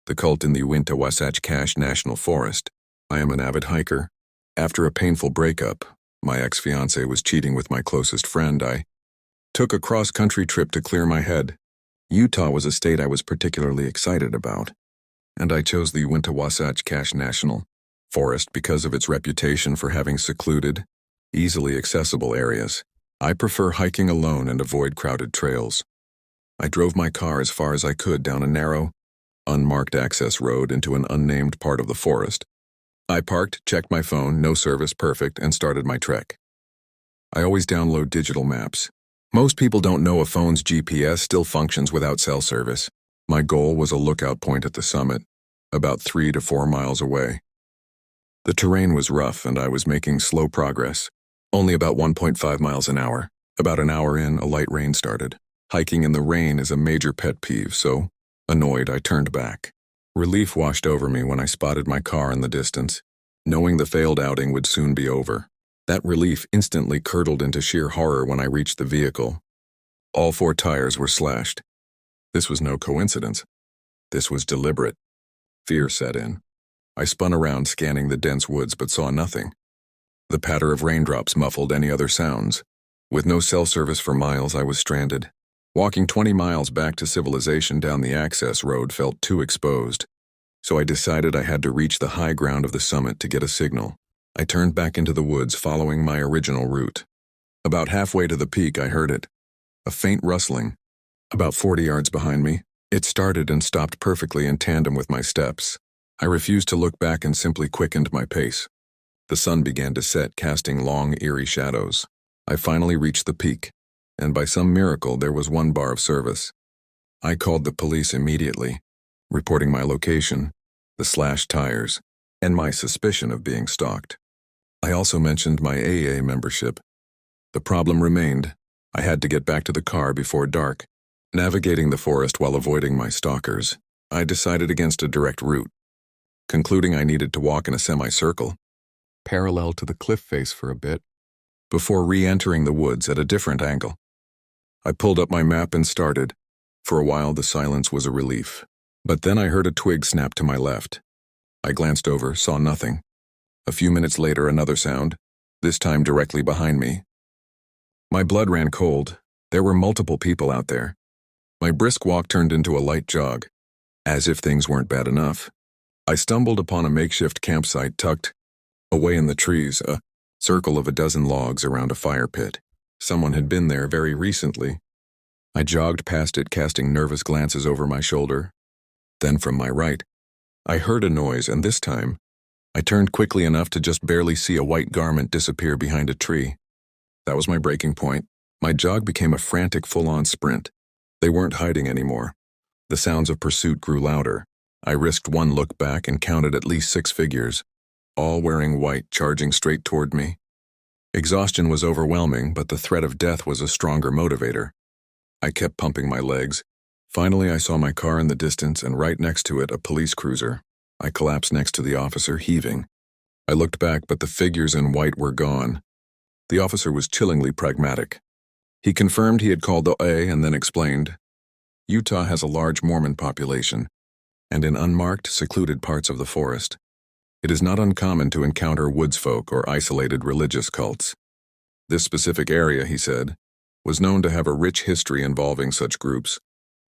the cult in the Uinta-Wasatch-Cache National Forest. I am an avid hiker. After a painful breakup, my ex-fiancée was cheating with my closest friend. I took a cross-country trip to clear my head. Utah was a state I was particularly excited about, and I chose the Uinta-Wasatch-Cache National Forest because of its reputation for having secluded, easily accessible areas. I prefer hiking alone and avoid crowded trails. I drove my car as far as I could down a narrow, unmarked access road into an unnamed part of the forest. I parked, checked my phone, no service, perfect, and started my trek. I always download digital maps. Most people don't know a phone's GPS still functions without cell service. My goal was a lookout point at the summit, about 3 to 4 miles away. The terrain was rough and I was making slow progress, only about 1.5 miles an hour. About an hour in, a light rain started. Hiking in the rain is a major pet peeve, so, annoyed, I turned back. Relief washed over me when I spotted my car in the distance, knowing the failed outing would soon be over. That relief instantly curdled into sheer horror when I reached the vehicle. All 4 tires were slashed. This was no coincidence. This was deliberate. Fear set in. I spun around, scanning the dense woods, but saw nothing. The patter of raindrops muffled any other sounds. With no cell service for miles, I was stranded. Walking 20 miles back to civilization down the access road felt too exposed, so I decided I had to reach the high ground of the summit to get a signal. I turned back into the woods, following my original route. About halfway to the peak, I heard it. A faint rustling. About 40 yards behind me, it started and stopped perfectly in tandem with my steps. I refused to look back and simply quickened my pace. The sun began to set, casting long, eerie shadows. I finally reached the peak, and by some miracle there was 1 bar of service. I called the police immediately, reporting my location, the slashed tires, and my suspicion of being stalked. I also mentioned my AA membership. The problem remained. I had to get back to the car before dark. Navigating the forest while avoiding my stalkers, I decided against a direct route, concluding I needed to walk in a semicircle, parallel to the cliff face for a bit, before re-entering the woods at a different angle. I pulled up my map and started. For a while, the silence was a relief. But then I heard a twig snap to my left. I glanced over, saw nothing. A few minutes later, another sound, this time directly behind me. My blood ran cold. There were multiple people out there. My brisk walk turned into a light jog. As if things weren't bad enough, I stumbled upon a makeshift campsite tucked away in the trees, a circle of a dozen logs around a fire pit. Someone had been there very recently. I jogged past it, casting nervous glances over my shoulder. Then from my right, I heard a noise, and this time, I turned quickly enough to just barely see a white garment disappear behind a tree. That was my breaking point. My jog became a frantic, full-on sprint. They weren't hiding anymore. The sounds of pursuit grew louder. I risked 1 look back and counted at least 6 figures, all wearing white, charging straight toward me. Exhaustion was overwhelming, but the threat of death was a stronger motivator. I kept pumping my legs. Finally, I saw my car in the distance, and right next to it, a police cruiser. I collapsed next to the officer, heaving. I looked back, but the figures in white were gone. The officer was chillingly pragmatic. He confirmed he had called the A and then explained, Utah has a large Mormon population, and in unmarked, secluded parts of the forest, it is not uncommon to encounter woodsfolk or isolated religious cults. This specific area, he said, was known to have a rich history involving such groups,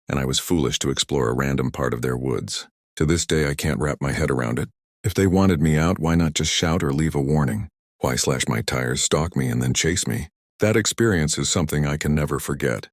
and I was foolish to explore a random part of their woods. To this day, I can't wrap my head around it. If they wanted me out, why not just shout or leave a warning? Why slash my tires, stalk me, and then chase me? That experience is something I can never forget.